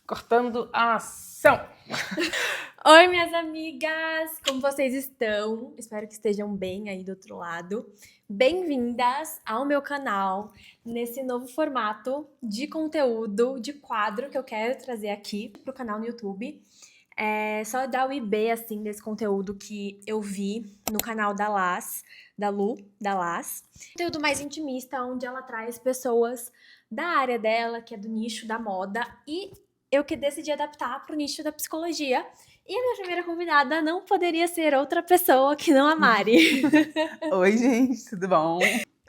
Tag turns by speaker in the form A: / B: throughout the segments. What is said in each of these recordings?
A: Cortando a ação!
B: Oi, minhas amigas! Como vocês estão? Espero que estejam bem aí do outro lado. Bem-vindas ao meu canal, nesse novo formato de conteúdo, de quadro que eu quero trazer aqui pro canal no YouTube. É só dar o IB, assim, desse conteúdo que eu vi no canal da Lu, da Las. Conteúdo mais intimista, onde ela traz pessoas da área dela, que é do nicho da moda, e eu que decidi adaptar pro nicho da psicologia. E a minha primeira convidada não poderia ser outra pessoa que não a Mari.
A: Oi, gente, tudo bom?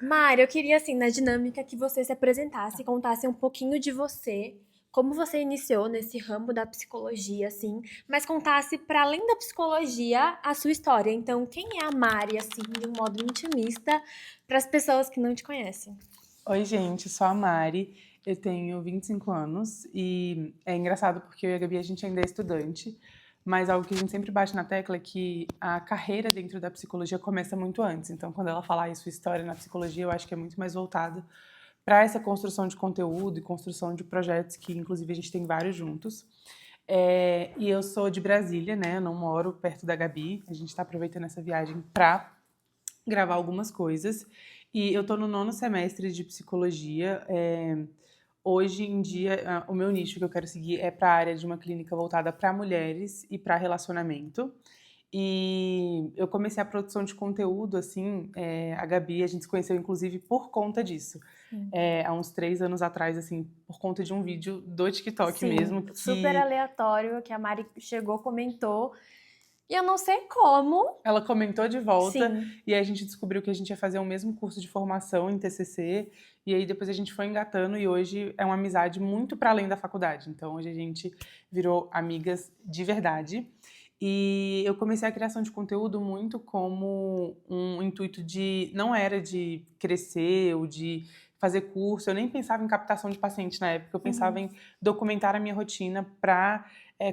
B: Mari, eu queria, assim, na dinâmica, que você se apresentasse e contasse um pouquinho de você, como você iniciou nesse ramo da psicologia, assim, mas contasse, para além da psicologia, a sua história. Então, quem é a Mari, assim, de um modo intimista, para as pessoas que não te conhecem?
A: Oi, gente, sou a Mari, eu tenho 25 anos e é engraçado porque eu e a Gabi, a gente ainda é estudante, mas algo que a gente sempre bate na tecla é que a carreira dentro da psicologia começa muito antes. Então, quando ela falar aí sua história na psicologia, eu acho que é muito mais voltado para essa construção de conteúdo e construção de projetos que, inclusive, a gente tem vários juntos. E eu sou de Brasília, né? Eu não moro perto da Gabi. A gente está aproveitando essa viagem para gravar algumas coisas. E eu tô no 9º semestre de psicologia. Hoje em dia, o meu nicho que eu quero seguir é para a área de uma clínica voltada para mulheres e para relacionamento. E eu comecei a produção de conteúdo, assim, a Gabi, a gente se conheceu inclusive por conta disso. Há uns 3 anos atrás, assim, por conta de um vídeo do TikTok mesmo,
B: Super
A: que
B: aleatório, que a Mari chegou, comentou, e eu não sei como.
A: ela comentou de volta,
B: Sim.
A: e aí a gente descobriu que a gente ia fazer o mesmo curso de formação em TCC, e aí depois a gente foi engatando, e hoje é uma amizade muito para além da faculdade. Então hoje a gente virou amigas de verdade. E eu comecei a criação de conteúdo muito como um intuito de... Não era de crescer ou de fazer curso, eu nem pensava em captação de paciente na época, eu pensava em documentar a minha rotina para...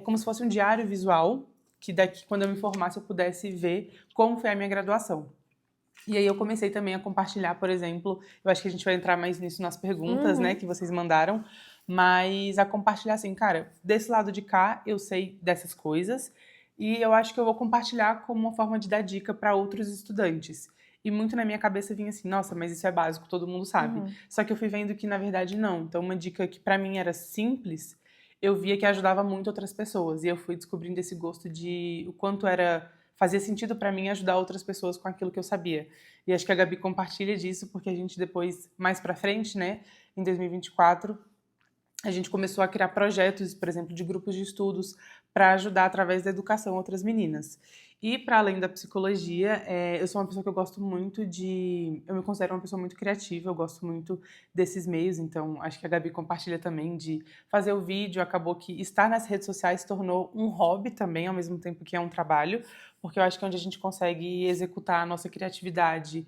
A: como se fosse um diário visual, que daqui, quando eu me formasse, eu pudesse ver como foi a minha graduação. E aí eu comecei também a compartilhar, por exemplo, eu acho que a gente vai entrar mais nisso nas perguntas, né, que vocês mandaram, mas a compartilhar assim, cara, desse lado de cá eu sei dessas coisas e eu acho que eu vou compartilhar como uma forma de dar dica para outros estudantes. E muito na minha cabeça vinha assim, nossa, mas isso é básico, todo mundo sabe. Só que eu fui vendo que na verdade não. Então uma dica que para mim era simples, eu via que ajudava muito outras pessoas. E eu fui descobrindo esse gosto de o quanto fazia sentido para mim ajudar outras pessoas com aquilo que eu sabia. E acho que a Gabi compartilha disso, porque a gente depois, mais para frente, né, em 2024, a gente começou a criar projetos, por exemplo, de grupos de estudos para ajudar através da educação outras meninas. E para além da psicologia, eu sou uma pessoa que eu gosto muito de... Eu me considero uma pessoa muito criativa, eu gosto muito desses meios, então acho que a Gabi compartilha também de fazer o vídeo. Acabou que estar nas redes sociais se tornou um hobby também, ao mesmo tempo que é um trabalho, porque eu acho que é onde a gente consegue executar a nossa criatividade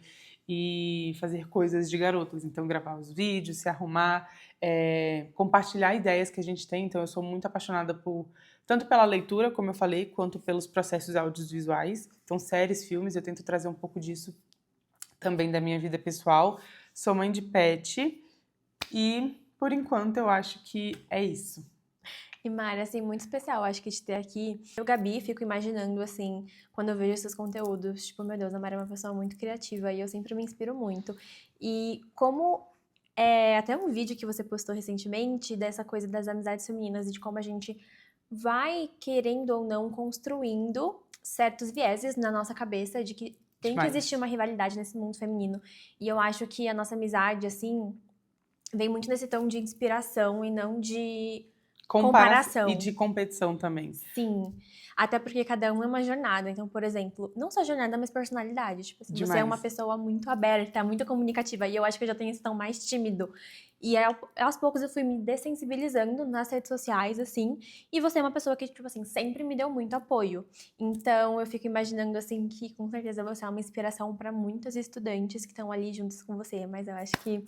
A: e fazer coisas de garotas. Então, gravar os vídeos, se arrumar, compartilhar ideias que a gente tem. Então, eu sou muito apaixonada tanto pela leitura, como eu falei, quanto pelos processos audiovisuais. Então, séries, filmes, eu tento trazer um pouco disso também da minha vida pessoal. Sou mãe de pet e, por enquanto, eu acho que é isso.
B: E Mari, assim, muito especial, acho que te ter aqui. Eu, Gabi, fico imaginando, assim, quando eu vejo esses conteúdos, tipo, meu Deus, a Mari é uma pessoa muito criativa e eu sempre me inspiro muito. E como até um vídeo que você postou recentemente dessa coisa das amizades femininas e de como a gente vai, querendo ou não, construindo certos vieses na nossa cabeça de que tem que existir uma rivalidade nesse mundo feminino. E eu acho que a nossa amizade, assim, vem muito nesse tom de inspiração e não de comparação.
A: E de competição também.
B: Sim. Até porque cada um é uma jornada. Então, por exemplo, não só jornada, mas personalidade. Tipo assim, você é uma pessoa muito aberta, muito comunicativa. E eu acho que eu já tenho esse tom mais tímido. E aos poucos eu fui me dessensibilizando nas redes sociais, assim. E você é uma pessoa que, tipo assim, sempre me deu muito apoio. Então, eu fico imaginando, assim, que com certeza você é uma inspiração para muitos estudantes que estão ali juntos com você. Mas eu acho que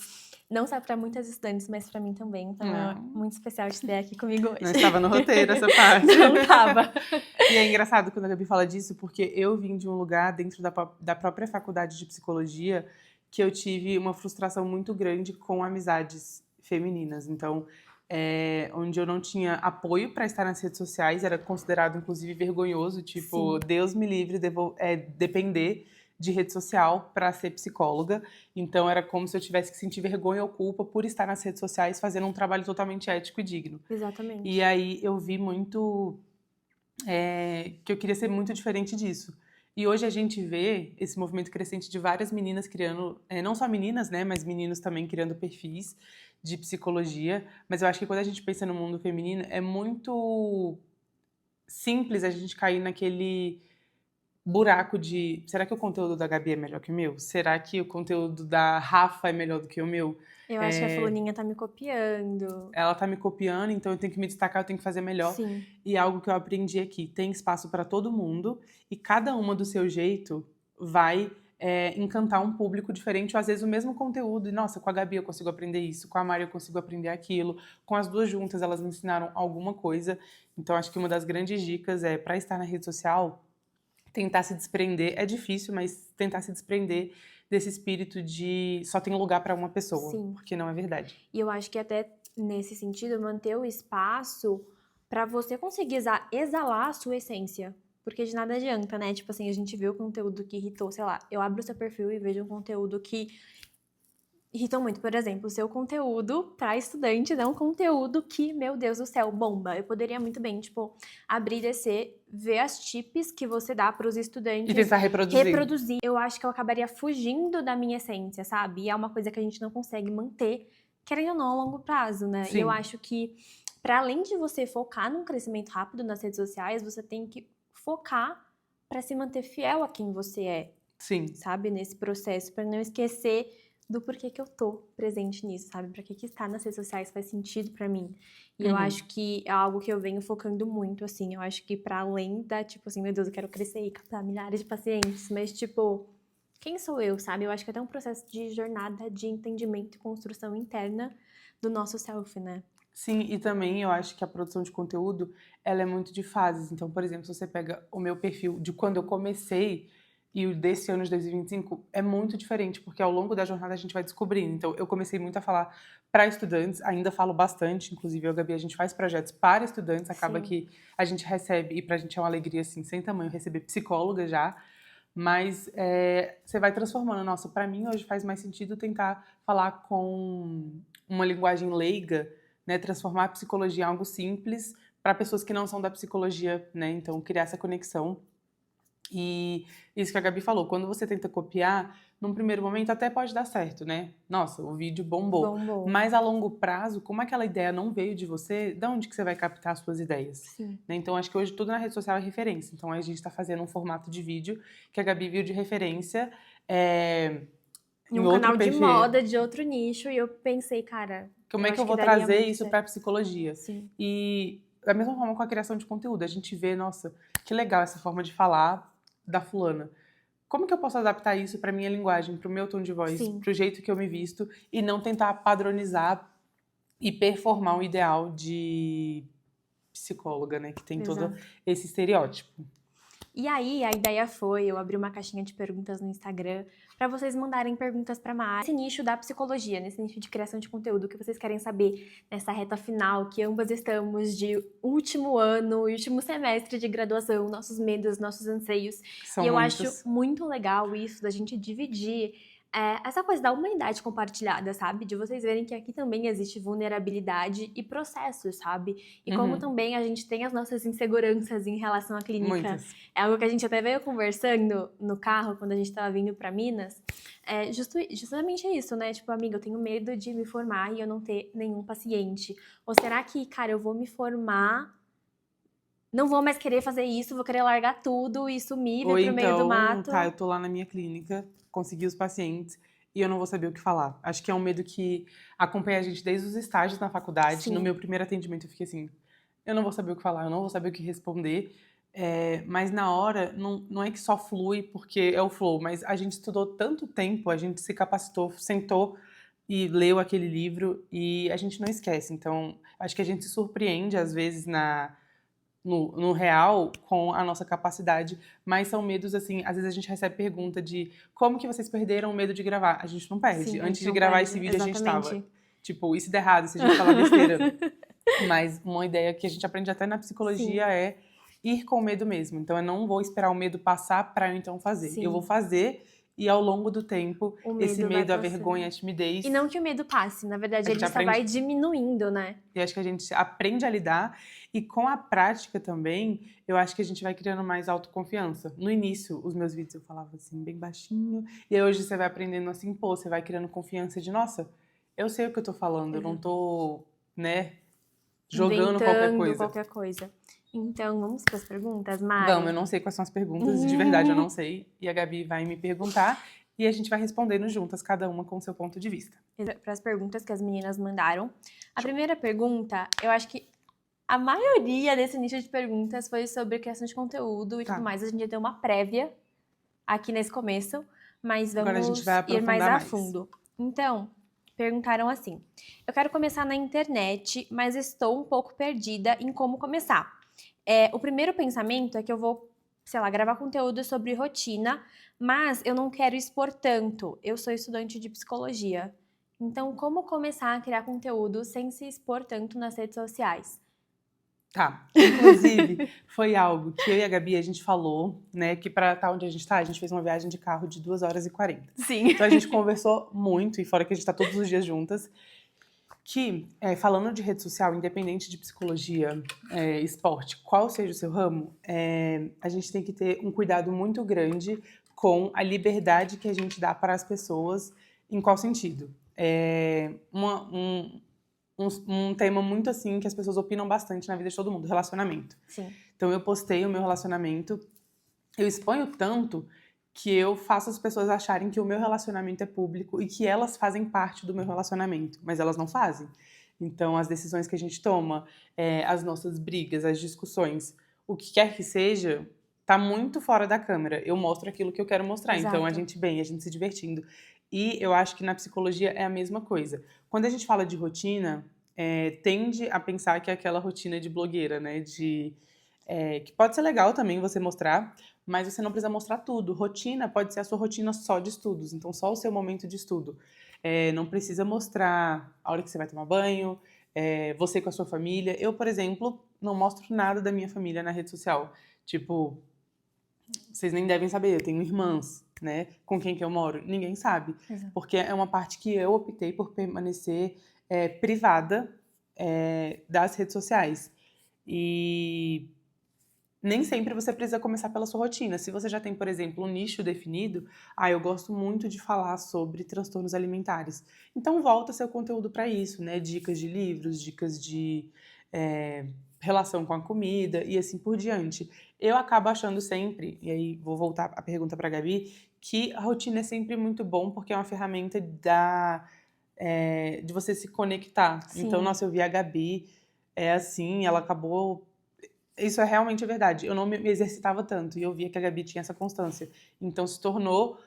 B: não só para muitas estudantes, mas para mim também. Então, é muito especial te ter aqui comigo hoje.
A: Não estava no roteiro essa parte.
B: Não tava.
A: E é engraçado quando a Gabi fala disso, porque eu vim de um lugar dentro da própria faculdade de psicologia que eu tive uma frustração muito grande com amizades femininas. Então, onde eu não tinha apoio para estar nas redes sociais, era considerado inclusive vergonhoso, tipo, Deus me livre depender de rede social para ser psicóloga. Então era como se eu tivesse que sentir vergonha ou culpa por estar nas redes sociais fazendo um trabalho totalmente ético e digno.
B: Exatamente.
A: E aí eu vi muito que eu queria ser muito diferente disso. E hoje a gente vê esse movimento crescente de várias meninas criando, não só meninas, né, mas meninos também criando perfis de psicologia. Mas eu acho que quando a gente pensa no mundo feminino, é muito simples a gente cair naquele buraco de, será que o conteúdo da Gabi é melhor que o meu? Será que o conteúdo da Rafa é melhor do que o meu?
B: Eu acho que a fulaninha tá me copiando.
A: Ela tá me copiando, então eu tenho que me destacar, eu tenho que fazer melhor.
B: Sim.
A: E algo que eu aprendi aqui, tem espaço para todo mundo e cada uma do seu jeito vai encantar um público diferente, ou às vezes o mesmo conteúdo. E, nossa, com a Gabi eu consigo aprender isso, com a Mari eu consigo aprender aquilo, com as duas juntas elas me ensinaram alguma coisa. Então acho que uma das grandes dicas é, para estar na rede social, tentar se desprender. É difícil, mas tentar se desprender desse espírito de só tem lugar para uma pessoa.
B: Sim.
A: Porque não é verdade.
B: E eu acho que até nesse sentido, manter o espaço para você conseguir exalar a sua essência. Porque de nada adianta, né? Tipo assim, a gente vê o conteúdo que irritou, sei lá, eu abro o seu perfil e vejo um conteúdo que irritou muito. Por exemplo, o seu conteúdo para estudantes é um conteúdo que, meu Deus do céu, bomba. Eu poderia muito bem, tipo, abrir, descer, ver as tips que você dá para os estudantes.
A: E tentar reproduzir.
B: Reproduzir. Eu acho que eu acabaria fugindo da minha essência, sabe? E é uma coisa que a gente não consegue manter, querendo ou não, a longo prazo, né?
A: Sim.
B: E eu acho que, para além de você focar num crescimento rápido nas redes sociais, você tem que focar para se manter fiel a quem você é.
A: Sim.
B: Sabe? Nesse processo, para não esquecer do porquê que eu tô presente nisso, sabe? Pra que estar nas redes sociais faz sentido pra mim. E eu acho que é algo que eu venho focando muito, assim. Eu acho que pra além da, tipo assim, meu Deus, eu quero crescer e captar milhares de pacientes. Mas, tipo, quem sou eu, sabe? Eu acho que é até um processo de jornada de entendimento e construção interna do nosso self, né?
A: Sim, e também eu acho que a produção de conteúdo, ela é muito de fases. Então, por exemplo, se você pega o meu perfil de quando eu comecei e o desse ano de 2025, é muito diferente, porque ao longo da jornada a gente vai descobrindo. Então, eu comecei muito a falar para estudantes, ainda falo bastante, inclusive eu e a Gabi, a gente faz projetos para estudantes, acaba
B: Sim.
A: que a gente recebe, e pra gente é uma alegria, assim, sem tamanho, receber psicóloga já, mas você vai transformando. Nossa, para mim hoje faz mais sentido tentar falar com uma linguagem leiga, né, transformar a psicologia em algo simples para pessoas que não são da psicologia, né? Então, criar essa conexão. E isso que a Gabi falou, quando você tenta copiar, num primeiro momento até pode dar certo, né? Nossa, o vídeo bombou. Mas a longo prazo, como aquela ideia não veio de você, de onde que você vai captar as suas ideias?
B: Sim.
A: Né? Então, acho que hoje tudo na rede social é referência. Então, a gente está fazendo um formato de vídeo que a Gabi viu de referência.
B: Em um canal de moda de outro nicho, e eu pensei, cara,
A: como é que eu vou trazer isso para a psicologia?
B: Sim.
A: E da mesma forma com a criação de conteúdo, a gente vê, nossa, que legal essa forma de falar da fulana. Como que eu posso adaptar isso para minha linguagem, para o meu tom de voz, para o jeito que eu me visto e não tentar padronizar e performar um ideal de psicóloga, né, que tem todo esse estereótipo.
B: E aí, a ideia foi, eu abri uma caixinha de perguntas no Instagram para vocês mandarem perguntas para Mari. Nesse nicho da psicologia, nesse nicho de criação de conteúdo, que vocês querem saber nessa reta final, que ambas estamos de último ano, último semestre de graduação, nossos medos, nossos anseios.
A: São
B: e eu
A: muitos.
B: acho muito legal isso, da gente dividir essa coisa da humanidade compartilhada, sabe? De vocês verem que aqui também existe vulnerabilidade e processos, sabe? E como também a gente tem as nossas inseguranças em relação à clínica.
A: Muitas.
B: É algo que a gente até veio conversando no carro, quando a gente tava vindo pra Minas. Justamente isso, né? Tipo, amiga, eu tenho medo de me formar e eu não ter nenhum paciente. Ou será que, cara, eu vou me formar, não vou mais querer fazer isso, vou querer largar tudo e sumir, vir pro meio do mato?
A: Tá, eu tô lá na minha clínica, consegui os pacientes e eu não vou saber o que falar. Acho que é um medo que acompanha a gente desde os estágios na faculdade.
B: Sim.
A: No meu primeiro atendimento eu fiquei assim, eu não vou saber o que falar, eu não vou saber o que responder. Mas na hora, não é que só flui porque é o flow, mas a gente estudou tanto tempo, a gente se capacitou, sentou e leu aquele livro e a gente não esquece. Então, acho que a gente se surpreende às vezes no real com a nossa capacidade, mas são medos assim, às vezes a gente recebe pergunta de como que vocês perderam o medo de gravar? A gente não perde.
B: Sim,
A: Antes de gravar esse vídeo a gente tava Tipo, e se der errado, se a gente falar besteira. Mas uma ideia que a gente aprende até na psicologia é ir com medo mesmo. Então, eu não vou esperar o medo passar para eu então fazer.
B: Sim.
A: Eu vou fazer e ao longo do tempo,
B: O
A: esse
B: medo vai
A: medo, a
B: passando.
A: vergonha, a timidez...
B: E não que o medo passe, na verdade,
A: A
B: ele
A: gente
B: só vai
A: aprende-
B: diminuindo, né?
A: E acho que a gente aprende a lidar e com a prática também, eu acho que a gente vai criando mais autoconfiança. No início, os meus vídeos eu falava assim, bem baixinho, e aí hoje você vai aprendendo assim, pô, você vai criando confiança de, nossa, eu sei o que eu tô falando, eu não tô, né, jogando qualquer
B: Inventando
A: coisa.
B: qualquer coisa. Então, vamos para as perguntas, Mari?
A: Vamos, eu não sei quais são as perguntas, de verdade eu não sei, e a Gabi vai me perguntar, e a gente vai respondendo juntas, cada uma com o seu ponto de vista.
B: Para as perguntas que as meninas mandaram. A primeira pergunta, eu acho que a maioria desse nicho de perguntas foi sobre questão de conteúdo e
A: Tá.
B: tudo mais. A gente já deu uma prévia aqui nesse começo, mas
A: Agora a
B: vamos
A: gente vai
B: ir mais
A: aprofundar
B: a
A: mais.
B: fundo. Então, perguntaram assim: eu quero começar na internet, mas estou um pouco perdida em como começar. O primeiro pensamento é que eu vou, sei lá, gravar conteúdo sobre rotina, mas eu não quero expor tanto. Eu sou estudante de psicologia. Então, como começar a criar conteúdo sem se expor tanto nas redes sociais?
A: Tá. Inclusive, foi algo que eu e a Gabi, a gente falou, né, que pra estar onde a gente tá, a gente fez uma viagem de carro de 2 horas e 40.
B: Sim.
A: Então a gente conversou muito, e fora que a gente tá todos os dias juntas, que, falando de rede social, independente de psicologia, esporte, qual seja o seu ramo, a gente tem que ter um cuidado muito grande com a liberdade que a gente dá para as pessoas, em qual sentido? Um tema muito assim que as pessoas opinam bastante na vida de todo mundo, relacionamento.
B: Sim.
A: Então eu postei o meu relacionamento, eu exponho tanto que eu faço as pessoas acharem que o meu relacionamento é público e que elas fazem parte do meu relacionamento, mas elas não fazem. Então as decisões que a gente toma, as nossas brigas, as discussões, o que quer que seja, tá muito fora da câmera. Eu mostro aquilo que eu quero mostrar.
B: Exato.
A: Então a gente bem, a gente se divertindo. E eu acho que na psicologia é a mesma coisa. Quando a gente fala de rotina, tende a pensar que é aquela rotina de blogueira, né? Que pode ser legal também você mostrar, mas você não precisa mostrar tudo. Rotina pode ser a sua rotina só de estudos, então só o seu momento de estudo. Não precisa mostrar a hora que você vai tomar banho, você com a sua família. Eu, por exemplo, não mostro nada da minha família na rede social. Tipo, vocês nem devem saber, eu tenho irmãs, né? Com quem que eu moro, ninguém sabe.
B: Exato.
A: Porque é uma parte que eu optei por permanecer privada das redes sociais. E nem sempre você precisa começar pela sua rotina. Se você já tem, por exemplo, um nicho definido, eu gosto muito de falar sobre transtornos alimentares. Então volta seu conteúdo para isso, né? Dicas de livros, dicas de relação com a comida e assim por diante. Eu acabo achando sempre, e aí vou voltar a pergunta para a Gabi, que a rotina é sempre muito bom porque é uma ferramenta de você se conectar.
B: Sim.
A: Então, nossa, eu vi a Gabi, assim, ela acabou... Isso é realmente verdade. Eu não me exercitava tanto e eu via que a Gabi tinha essa constância. Então, se tornou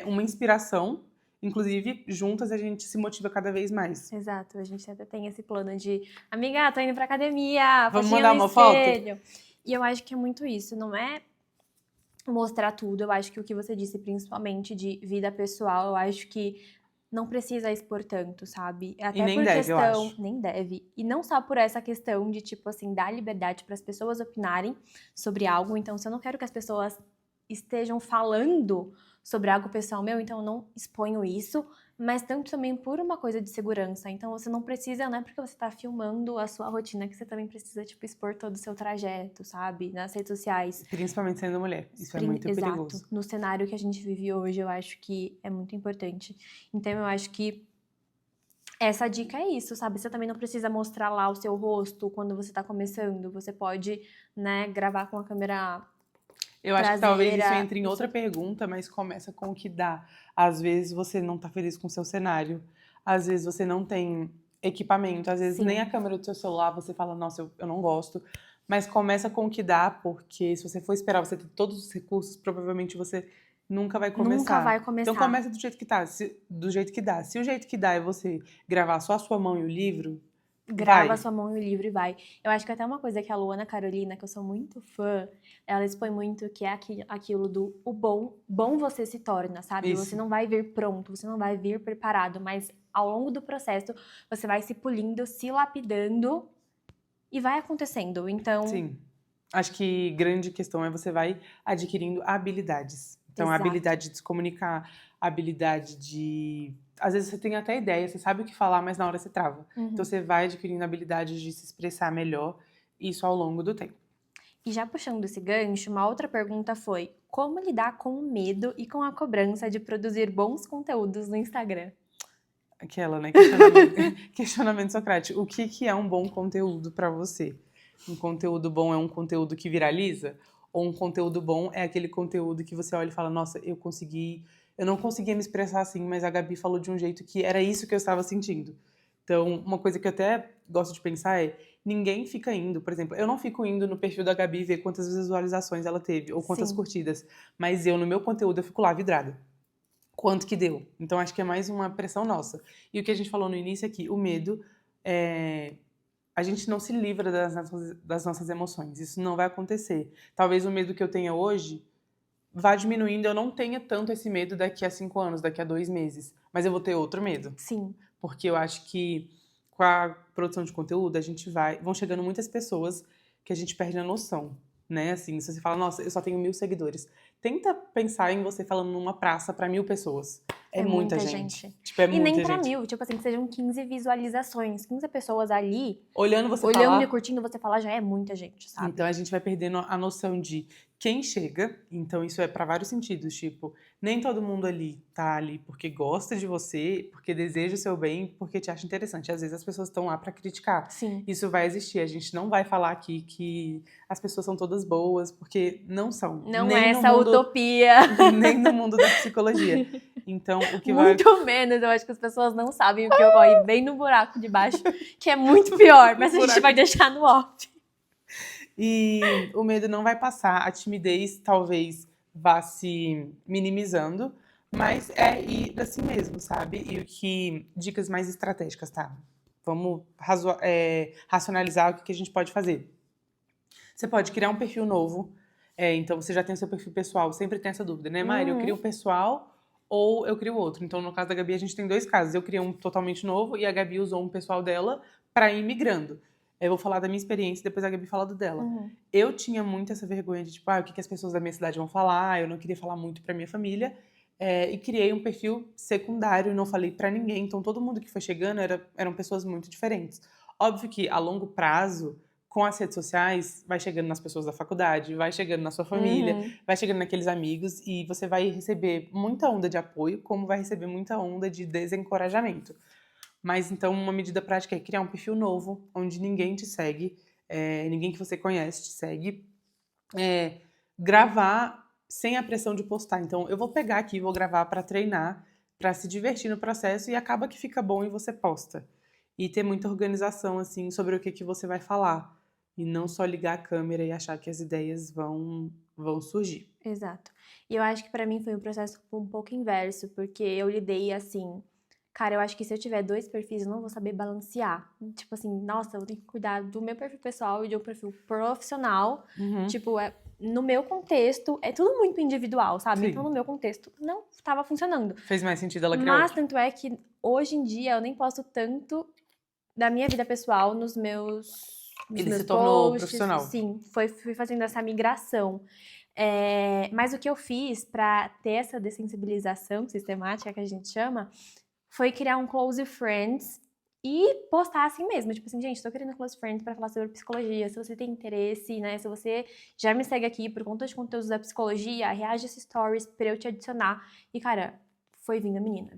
A: uma inspiração. Inclusive, juntas a gente se motiva cada vez mais.
B: Exato, a gente até tem esse plano de amiga, tô indo pra academia,
A: Vamos
B: fotinha
A: mandar
B: no
A: uma foto?
B: espelho. E eu acho que é muito isso, não é mostrar tudo. Eu acho que o que você disse, principalmente de vida pessoal, eu acho que não precisa expor tanto, sabe? Até
A: nem
B: por
A: deve, eu
B: questão,
A: acho.
B: nem deve. E não só por essa questão de tipo assim, dar liberdade para as pessoas opinarem sobre algo. Então, se eu não quero que as pessoas estejam falando sobre algo pessoal meu, então eu não exponho isso, mas tanto também por uma coisa de segurança. Então você não precisa, não é porque você tá filmando a sua rotina que você também precisa, tipo, expor todo o seu trajeto, sabe? Nas redes sociais.
A: Principalmente sendo mulher. Isso é muito perigoso.
B: Exato. No cenário que a gente vive hoje, eu acho que é muito importante. Então eu acho que essa dica é isso, sabe? Você também não precisa mostrar lá o seu rosto quando você tá começando. Você pode, né, gravar com a câmera...
A: Eu acho que talvez isso
B: traseira,
A: entre em
B: isso.
A: outra pergunta, mas começa com o que dá. Às vezes você não tá feliz com o seu cenário. Às vezes você não tem equipamento. Às vezes
B: Sim.
A: nem a câmera do seu celular você fala, nossa, eu não gosto. Mas começa com o que dá, porque se você for esperar você ter todos os recursos, provavelmente você nunca vai começar.
B: Nunca vai começar.
A: Então começa do jeito que tá, do jeito que dá. Se o jeito que dá é você gravar só a sua mão e o livro,
B: grava
A: vai.
B: sua mão e o livro e vai. Eu acho que até uma coisa que a Luana Carolina, que eu sou muito fã, ela expõe muito que é aquilo do o bom você se torna, sabe?
A: Isso.
B: Você não vai vir pronto, você não vai vir preparado, mas ao longo do processo, você vai se polindo, se lapidando e vai acontecendo. Então,
A: Sim. Acho que grande questão é você vai adquirindo habilidades. Então, a
B: Exato.
A: habilidade de se comunicar, a habilidade de... Às vezes você tem até ideia, você sabe o que falar, mas na hora você trava. Então, você vai adquirindo habilidades de se expressar melhor, isso ao longo do tempo.
B: E já puxando esse gancho, uma outra pergunta foi: como lidar com o medo e com a cobrança de produzir bons conteúdos no Instagram?
A: Aquela, né? Questionamento socrático. O que é um bom conteúdo para você? Um conteúdo bom é um conteúdo que viraliza? Ou um conteúdo bom é aquele conteúdo que você olha e fala, nossa, eu não conseguia me expressar assim, mas a Gabi falou de um jeito que era isso que eu estava sentindo. Então, uma coisa que eu até gosto de pensar é, ninguém fica indo, por exemplo, eu não fico indo no perfil da Gabi ver quantas visualizações ela teve, ou quantas
B: Sim.
A: curtidas, mas no meu conteúdo, eu fico lá vidrada. Quanto que deu? Então, acho que é mais uma pressão nossa. E o que a gente falou no início aqui, o medo, a gente não se livra das nossas emoções. Isso não vai acontecer. Talvez o medo que eu tenha hoje vá diminuindo. Eu não tenha tanto esse medo daqui a 5 anos, daqui a 2 meses. Mas eu vou ter outro medo.
B: Sim.
A: Porque eu acho que com a produção de conteúdo, vão chegando muitas pessoas que a gente perde a noção. Né? Assim, se você fala, nossa, eu só tenho 1.000 seguidores. Tenta pensar em você falando numa praça para 1.000 pessoas. É muita gente. Tipo, é
B: E
A: muita
B: nem pra
A: gente.
B: 1.000, tipo assim, que sejam 15 visualizações, 15 pessoas ali,
A: Olhando você
B: olhando
A: falar.
B: e curtindo você falar, já é muita gente, sabe?
A: Então a gente vai perdendo a noção de quem chega. Então isso é para vários sentidos, tipo, nem todo mundo ali tá ali porque gosta de você, porque deseja o seu bem, porque te acha interessante. Às vezes as pessoas estão lá para criticar.
B: Sim.
A: Isso vai existir. A gente não vai falar aqui que as pessoas são todas boas, porque não são.
B: Não
A: nem
B: é
A: no
B: essa
A: mundo,
B: utopia.
A: nem no mundo da psicologia. Então o que
B: Muito menos, eu acho que as pessoas não sabem o que ocorre bem no buraco de baixo, que é muito pior, mas a gente vai deixar no off.
A: E o medo não vai passar, a timidez talvez vá se minimizando, mas é ir assim mesmo, sabe? Dicas mais estratégicas, tá? Vamos racionalizar o que a gente pode fazer. Você pode criar um perfil novo, então você já tem o seu perfil pessoal, sempre tem essa dúvida, né, Mari? Eu crio um pessoal ou eu crio outro? Então, no caso da Gabi, a gente tem 2 casos. Eu criei um totalmente novo e a Gabi usou um pessoal dela para ir migrando. Eu vou falar da minha experiência e depois a Gabi fala do dela. Eu tinha muito essa vergonha de, tipo, o que as pessoas da minha cidade vão falar, eu não queria falar muito pra minha família, e criei um perfil secundário, não falei pra ninguém, então todo mundo que foi chegando eram pessoas muito diferentes. Óbvio que a longo prazo, com as redes sociais, vai chegando nas pessoas da faculdade, vai chegando na sua família, vai chegando naqueles amigos, e você vai receber muita onda de apoio, como vai receber muita onda de desencorajamento. Mas então uma medida prática é criar um perfil novo, onde ninguém te segue, ninguém que você conhece te segue. Gravar sem a pressão de postar. Então eu vou pegar aqui e vou gravar para treinar, para se divertir no processo e acaba que fica bom e você posta. E ter muita organização assim sobre o que você vai falar. E não só ligar a câmera e achar que as ideias vão surgir.
B: Exato. E eu acho que pra mim foi um processo um pouco inverso, porque eu lidei assim, cara, eu acho que se eu tiver 2 perfis, eu não vou saber balancear. Tipo assim, nossa, eu tenho que cuidar do meu perfil pessoal e de um perfil profissional. Tipo, no meu contexto, é tudo muito individual, sabe?
A: Sim.
B: Então, no meu contexto, não estava funcionando.
A: Fez mais sentido ela criar
B: Mas,
A: outro.
B: tanto é que, hoje em dia, eu nem posto tanto da minha vida pessoal nos meus
A: Ele se tornou
B: posts.
A: profissional.
B: Sim, fui fazendo essa migração. Mas o que eu fiz pra ter essa dessensibilização sistemática que a gente chama foi criar um close friends e postar assim mesmo, tipo assim, gente, tô querendo close friends pra falar sobre psicologia, se você tem interesse, né, se você já me segue aqui por conta de conteúdos da psicologia, reage a esses stories pra eu te adicionar. E, cara, foi vindo a menina.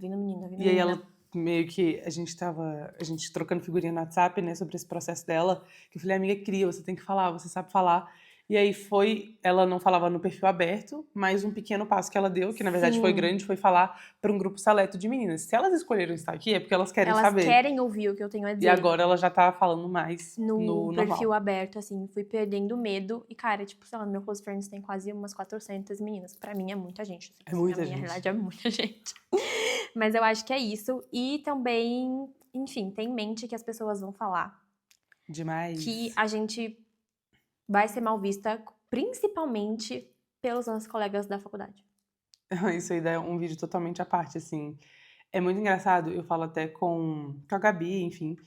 A: E aí ela meio que a gente trocando figurinha no WhatsApp, né, sobre esse processo dela, que eu falei, amiga, cria, você tem que falar, você sabe falar. E aí ela não falava no perfil aberto, mas um pequeno passo que ela deu, que na verdade foi grande, foi falar para um grupo seleto de meninas. Se elas escolheram estar aqui, é porque elas querem saber.
B: Elas querem ouvir o que eu tenho a dizer.
A: E agora ela já tá falando mais
B: no perfil
A: normal.
B: aberto, assim, fui perdendo medo. E, cara, tipo, sei lá, no meu close friends tem quase umas 400 meninas. Pra mim é muita gente. Assim,
A: É muita
B: na
A: gente.
B: minha realidade é muita gente. Mas eu acho que é isso. E também, enfim, tem em mente que as pessoas vão falar.
A: Demais.
B: Que a gente vai ser mal vista, principalmente pelos nossos colegas da faculdade.
A: Isso aí dá um vídeo totalmente à parte, assim. É muito engraçado, eu falo até com a Gabi, enfim,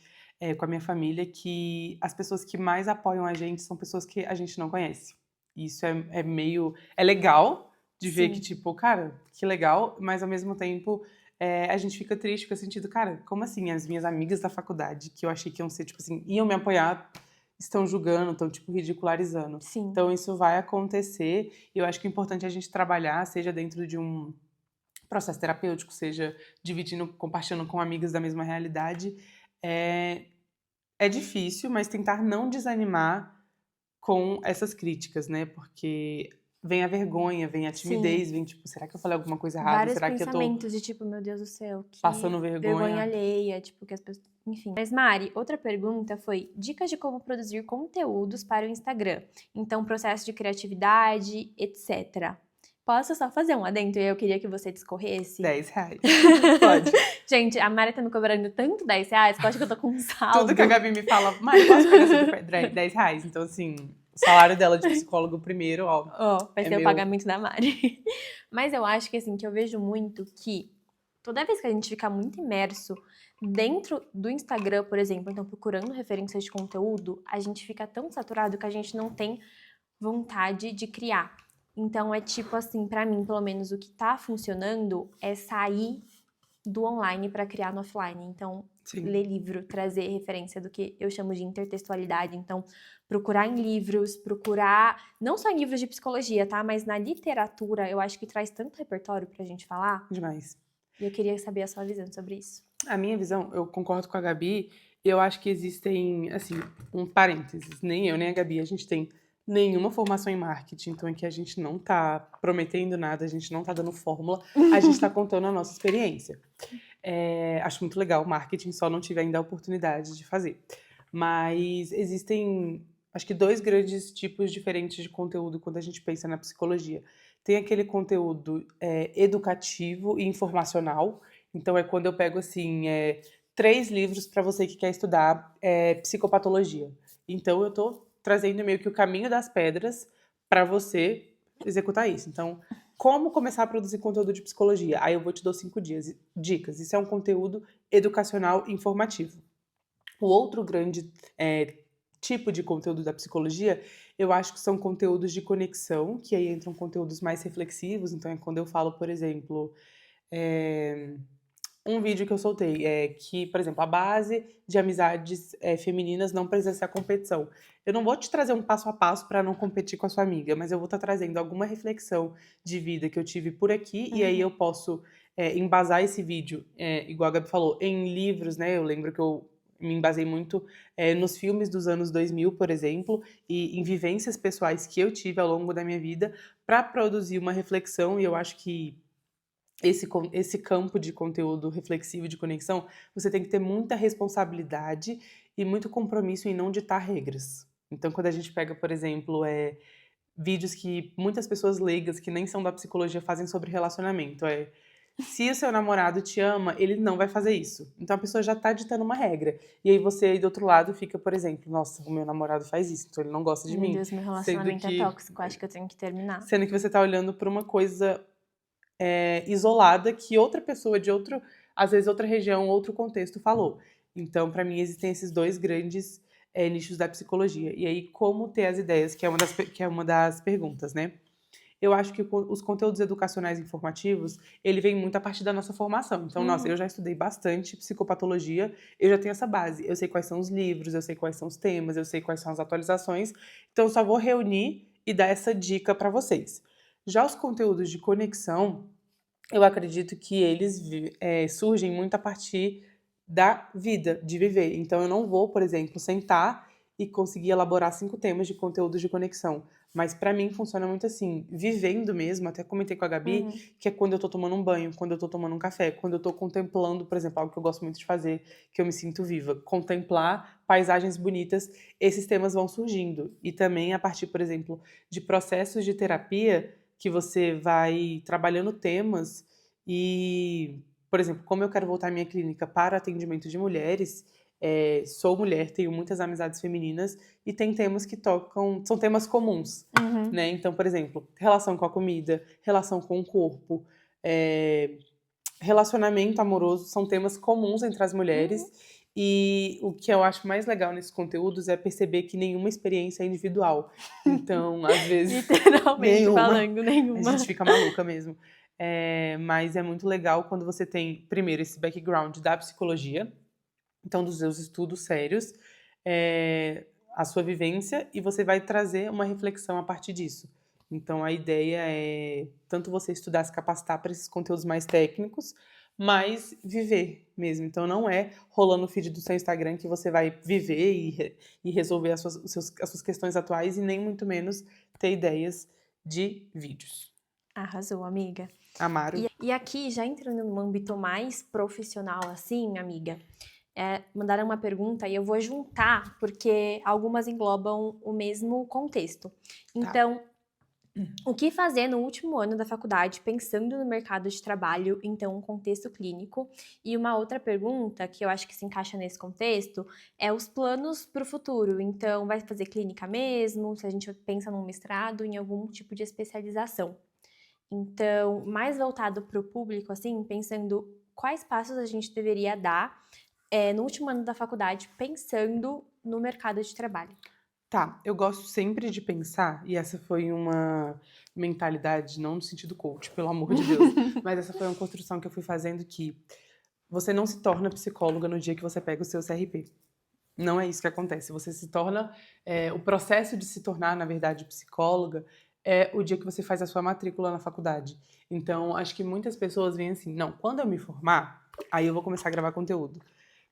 A: com a minha família, que as pessoas que mais apoiam a gente são pessoas que a gente não conhece. Isso é meio. É legal de ver que,
B: Sim.
A: tipo, cara, que legal, mas ao mesmo tempo a gente fica triste com o sentido, cara, como assim? As minhas amigas da faculdade, que eu achei que iam ser, tipo assim, iam me apoiar, estão julgando, estão, tipo, ridicularizando.
B: Sim.
A: Então isso vai acontecer, e eu acho que é importante a gente trabalhar, seja dentro de um processo terapêutico, seja dividindo, compartilhando com amigas da mesma realidade, é, é difícil, mas tentar não desanimar com essas críticas, né? Porque vem a vergonha, vem a
B: Sim.
A: timidez, vem tipo, será que eu falei alguma coisa errada?
B: Vários
A: Será que eu tô
B: pensamentos de tipo, meu Deus do céu, que
A: passando
B: vergonha
A: vergonha?
B: alheia, tipo, que as pessoas. Enfim. Mas, Mari, outra pergunta foi: dicas de como produzir conteúdos para o Instagram. Então, processo de criatividade, etc. Posso só fazer um adendo? Eu queria que você discorresse.
A: R$10. Pode.
B: Gente, a Mari tá me cobrando tanto R$10 que eu acho que eu tô com um saldo.
A: Tudo que a Gabi me fala, Mari, posso pegar seu R$10? Então, assim, o salário dela de psicólogo primeiro, ó.
B: Ó, vai
A: É
B: ser o
A: meu.
B: pagamento da Mari. Mas eu acho que assim, que eu vejo muito que toda vez que a gente fica muito imerso dentro do Instagram, por exemplo, então procurando referências de conteúdo, a gente fica tão saturado que a gente não tem vontade de criar. Então é tipo assim, pra mim, pelo menos o que tá funcionando é sair do online para criar no offline. Então,
A: Sim.
B: ler livro, trazer referência do que eu chamo de intertextualidade. Então, procurar em livros, procurar não só em livros de psicologia, tá? Mas na literatura, eu acho que traz tanto repertório pra gente falar.
A: Demais.
B: E eu queria saber a sua visão sobre isso.
A: A minha visão, eu concordo com a Gabi, eu acho que existem, assim, um parênteses, nem eu nem a Gabi, a gente tem nenhuma formação em marketing, então aqui a gente não tá prometendo nada, a gente não tá dando fórmula, a gente tá contando a nossa experiência. Acho muito legal o marketing, só não tive ainda a oportunidade de fazer. Mas existem, acho que 2 grandes tipos diferentes de conteúdo quando a gente pensa na psicologia. Tem aquele conteúdo educativo e informacional. Então é quando eu pego assim 3 livros para você que quer estudar psicopatologia. Então eu tô trazendo meio que o caminho das pedras para você executar isso. Então, como começar a produzir conteúdo de psicologia? Aí eu vou te dar 5 dicas. Isso é um conteúdo educacional e informativo. O outro grande tipo de conteúdo da psicologia, eu acho que são conteúdos de conexão, que aí entram conteúdos mais reflexivos. Então é quando eu falo, por exemplo, um vídeo que eu soltei que, por exemplo, a base de amizades femininas não precisa ser a competição. Eu não vou te trazer um passo a passo para não competir com a sua amiga, mas eu vou estar trazendo alguma reflexão de vida que eu tive por aqui, e aí eu posso embasar esse vídeo, igual a Gabi falou, em livros, né? Eu lembro que eu me embasei muito nos filmes dos anos 2000, por exemplo, e em vivências pessoais que eu tive ao longo da minha vida para produzir uma reflexão, e eu acho que esse campo de conteúdo reflexivo de conexão, você tem que ter muita responsabilidade e muito compromisso em não ditar regras. Então, quando a gente pega, por exemplo, vídeos que muitas pessoas leigas, que nem são da psicologia, fazem sobre relacionamento, se o seu namorado te ama, ele não vai fazer isso. Então a pessoa já tá ditando uma regra. E aí você aí do outro lado fica, por exemplo, nossa, o meu namorado faz isso, então ele não gosta de
B: Meu
A: mim.
B: Deus, meu relacionamento é tóxico, acho que eu tenho que terminar.
A: Sendo que você tá olhando pra uma coisa isolada que outra pessoa de outro, às vezes outra região, outro contexto falou. Então, para mim, existem esses 2 grandes nichos da psicologia. E aí, como ter as ideias, que é uma das perguntas, né? Eu acho que os conteúdos educacionais e informativos, ele vem muito a partir da nossa formação. Então, nossa, eu já estudei bastante psicopatologia, eu já tenho essa base. Eu sei quais são os livros, eu sei quais são os temas, eu sei quais são as atualizações. Então, eu só vou reunir e dar essa dica para vocês. Já os conteúdos de conexão, eu acredito que eles surgem muito a partir da vida, de viver. Então, eu não vou, por exemplo, sentar e conseguir elaborar 5 temas de conteúdos de conexão. Mas para mim funciona muito assim, vivendo mesmo, até comentei com a Gabi, que é quando eu tô tomando um banho, quando eu tô tomando um café, quando eu tô contemplando, por exemplo, algo que eu gosto muito de fazer, que eu me sinto viva, contemplar paisagens bonitas, esses temas vão surgindo. E também a partir, por exemplo, de processos de terapia, que você vai trabalhando temas e, por exemplo, como eu quero voltar a minha clínica para atendimento de mulheres, sou mulher, tenho muitas amizades femininas e tem temas que tocam, são temas comuns, né? Então, por exemplo, relação com a comida, relação com o corpo, relacionamento amoroso são temas comuns entre as mulheres. E o que eu acho mais legal nesses conteúdos é perceber que nenhuma experiência é individual. Então, às vezes,
B: Literalmente
A: nenhuma.
B: falando,
A: A
B: nenhuma.
A: gente fica maluca mesmo. Mas é muito legal quando você tem, primeiro, esse background da psicologia, então dos seus estudos sérios, a sua vivência, e você vai trazer uma reflexão a partir disso. Então a ideia é tanto você estudar, se capacitar para esses conteúdos mais técnicos, mas viver mesmo. Então não é rolando o feed do seu Instagram que você vai viver e resolver as suas questões atuais, e nem muito menos ter ideias de vídeos.
B: Arrasou, amiga.
A: Amaro.
B: E aqui, já entrando num âmbito mais profissional, assim, amiga, mandaram uma pergunta e eu vou juntar, porque algumas englobam o mesmo contexto. Então, o que fazer no último ano da faculdade, pensando no mercado de trabalho, então um contexto clínico? E uma outra pergunta, que eu acho que se encaixa nesse contexto, é os planos para o futuro. Então, vai fazer clínica mesmo? Se a gente pensa num mestrado, em algum tipo de especialização. Então, mais voltado para o público, assim, pensando quais passos a gente deveria dar no último ano da faculdade, pensando no mercado de trabalho.
A: Tá, eu gosto sempre de pensar, e essa foi uma mentalidade, não no sentido coach, pelo amor de Deus, mas essa foi uma construção que eu fui fazendo, que você não se torna psicóloga no dia que você pega o seu CRP. Não é isso que acontece. Você se torna. O processo de se tornar, na verdade, psicóloga é o dia que você faz a sua matrícula na faculdade. Então, acho que muitas pessoas veem assim: não, quando eu me formar, aí eu vou começar a gravar conteúdo.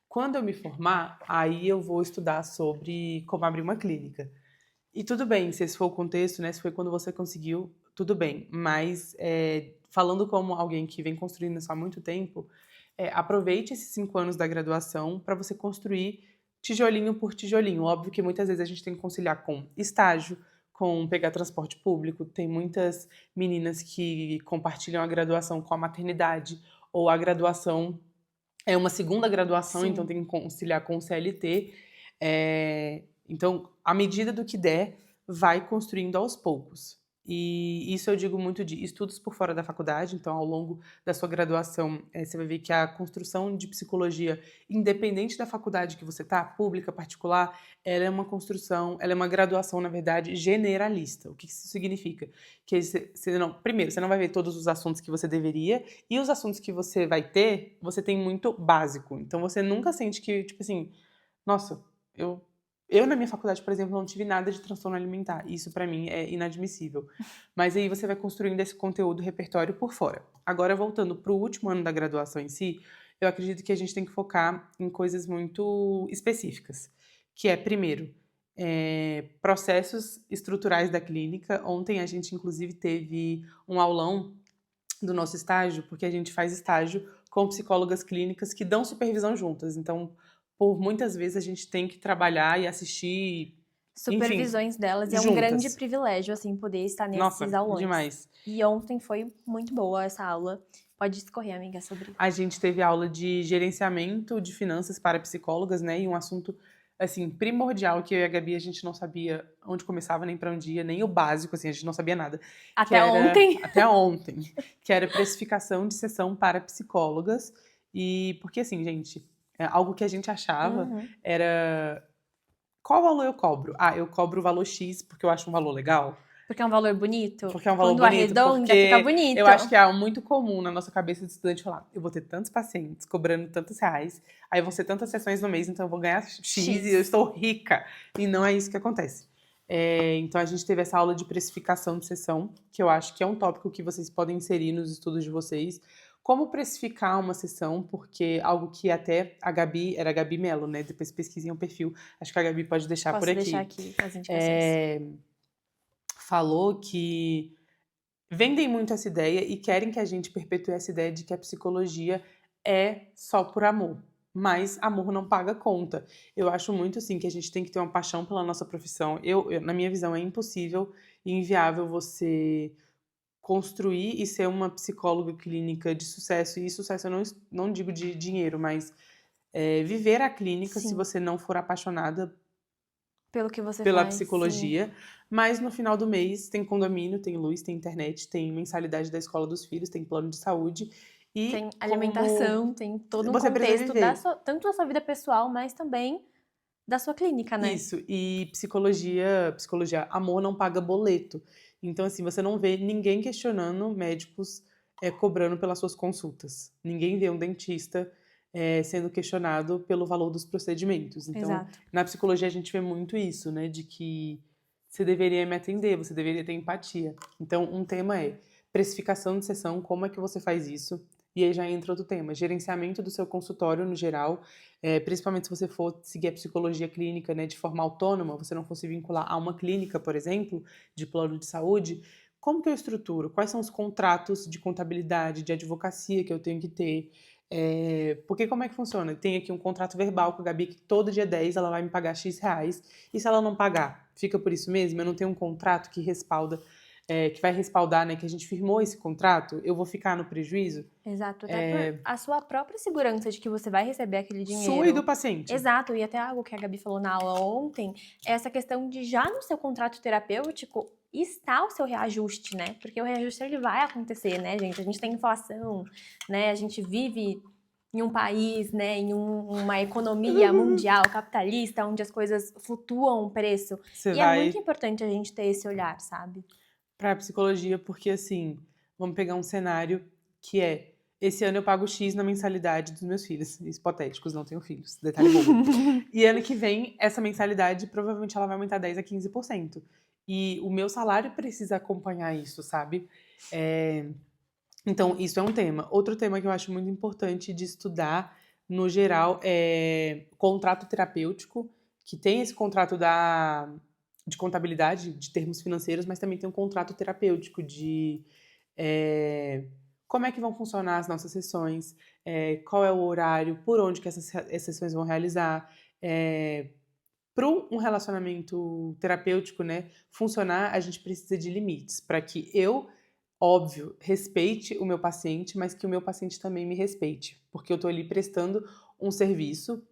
A: Quando eu me formar, aí eu vou estudar sobre como abrir uma clínica. E tudo bem, se esse for o contexto, né? Se foi quando você conseguiu, tudo bem. Mas, falando como alguém que vem construindo isso há muito tempo, aproveite esses 5 anos da graduação para você construir tijolinho por tijolinho. Óbvio que muitas vezes a gente tem que conciliar com estágio, com pegar transporte público. Tem muitas meninas que compartilham a graduação com a maternidade, ou a graduação é uma segunda graduação,
B: Sim.
A: então tem que conciliar com o CLT. Então, à medida do que der, vai construindo aos poucos. E isso eu digo muito de estudos por fora da faculdade. Então, ao longo da sua graduação, você vai ver que a construção de psicologia, independente da faculdade que você está, pública, particular, ela é uma construção, ela é uma graduação, na verdade, generalista. O que isso significa? Que primeiro, você não vai ver todos os assuntos que você deveria, e os assuntos que você vai ter, você tem muito básico. Então, você nunca sente que, tipo assim, nossa, eu, na minha faculdade, por exemplo, não tive nada de transtorno alimentar. Isso, pra mim, é inadmissível. Mas aí você vai construindo esse conteúdo, repertório por fora. Agora, voltando pro último ano da graduação em si, eu acredito que a gente tem que focar em coisas muito específicas. Que é, primeiro, processos estruturais da clínica. Ontem a gente, inclusive, teve um aulão do nosso estágio, porque a gente faz estágio com psicólogas clínicas que dão supervisão juntas. Então, por muitas vezes a gente tem que trabalhar e assistir,
B: Supervisões delas, e é um
A: juntas.
B: grande privilégio, assim, poder estar nesses
A: Nossa,
B: aulões.
A: demais.
B: E ontem foi muito boa essa aula. Pode discorrer, amiga, sobre isso.
A: A gente teve aula de gerenciamento de finanças para psicólogas, né? E um assunto, assim, primordial, que eu e a Gabi, a gente não sabia onde começava, nem para onde ia, nem o básico, assim, a gente não sabia nada.
B: Até ontem.
A: Até ontem. Que era precificação de sessão para psicólogas. E porque, assim, gente, algo que a gente achava era... Qual valor eu cobro? Ah, eu cobro o valor X porque eu acho um valor legal.
B: Porque é um valor bonito?
A: Porque é um valor
B: Quando
A: bonito.
B: arredonda,
A: Porque
B: fica bonito.
A: eu acho que é muito comum na nossa cabeça de estudante falar: eu vou ter tantos pacientes cobrando tantos reais, aí vão ser tantas sessões no mês, então eu vou ganhar X e eu estou rica. E não é isso que acontece. Então a gente teve essa aula de precificação de sessão, que eu acho que é um tópico que vocês podem inserir nos estudos de vocês. Como precificar uma sessão, porque algo que até a Gabi, era a Gabi Mello, né? Depois pesquisem o perfil. Acho que a Gabi pode deixar por aqui.
B: Posso deixar aqui as indicações.
A: Falou que vendem muito essa ideia e querem que a gente perpetue essa ideia de que a psicologia é só por amor. Mas amor não paga conta. Eu acho muito, assim, que a gente tem que ter uma paixão pela nossa profissão. Na minha visão, é impossível e inviável você construir e ser uma psicóloga clínica de sucesso. E sucesso eu não digo de dinheiro, mas viver a clínica se você não for apaixonada
B: pelo que você
A: pela
B: faz,
A: psicologia.
B: sim.
A: Mas no final do mês tem condomínio, tem luz, tem internet, tem mensalidade da escola dos filhos, tem plano de saúde. E
B: Tem
A: como
B: alimentação, tem todo um
A: você precisa
B: contexto
A: viver.
B: tanto da sua vida pessoal, mas também da sua clínica, né?
A: Isso, e psicologia, amor não paga boleto. Então, assim, você não vê ninguém questionando médicos cobrando pelas suas consultas. Ninguém vê um dentista sendo questionado pelo valor dos procedimentos. Então,
B: Exato.
A: na psicologia a gente vê muito isso, né? De que você deveria me atender, você deveria ter empatia. Então, um tema é precificação de sessão, como é que você faz isso? E aí já entra outro tema, gerenciamento do seu consultório no geral, principalmente se você for seguir a psicologia clínica, né, de forma autônoma, você não for se vincular a uma clínica, por exemplo, de plano de saúde, como que eu estruturo? Quais são os contratos de contabilidade, de advocacia que eu tenho que ter? Porque como é que funciona? Tem aqui um contrato verbal com a Gabi que todo dia 10 ela vai me pagar X reais, e se ela não pagar, fica por isso mesmo? Eu não tenho um contrato que respalda, que vai respaldar, né, que a gente firmou esse contrato, eu vou ficar no prejuízo?
B: Exato, até por a sua própria segurança de que você vai receber aquele
A: Sua e do
B: dinheiro.
A: paciente.
B: Exato, e até algo que a Gabi falou na aula ontem, é essa questão de já no seu contrato terapêutico está o seu reajuste, né? Porque o reajuste ele vai acontecer, né, gente? A gente tem inflação, né? A gente vive em um país, né, em uma economia mundial capitalista, onde as coisas flutuam o preço.
A: Você
B: E é muito
A: vai
B: importante a gente ter esse olhar, sabe?
A: para psicologia porque, assim, vamos pegar um cenário que esse ano eu pago X na mensalidade dos meus filhos. Hipotéticos, não tenho filhos. Detalhe bobo. E ano que vem, essa mensalidade provavelmente ela vai aumentar 10 a 15%. E o meu salário precisa acompanhar isso, sabe? Então, isso é um tema. Outro tema que eu acho muito importante de estudar, no geral, é contrato terapêutico, que tem esse contrato de contabilidade, de termos financeiros, mas também tem um contrato terapêutico de como é que vão funcionar as nossas sessões, qual é o horário, por onde que essas sessões vão realizar. Para um relacionamento terapêutico, né, funcionar, a gente precisa de limites, para que eu, óbvio, respeite o meu paciente, mas que o meu paciente também me respeite, porque eu estou ali prestando um serviço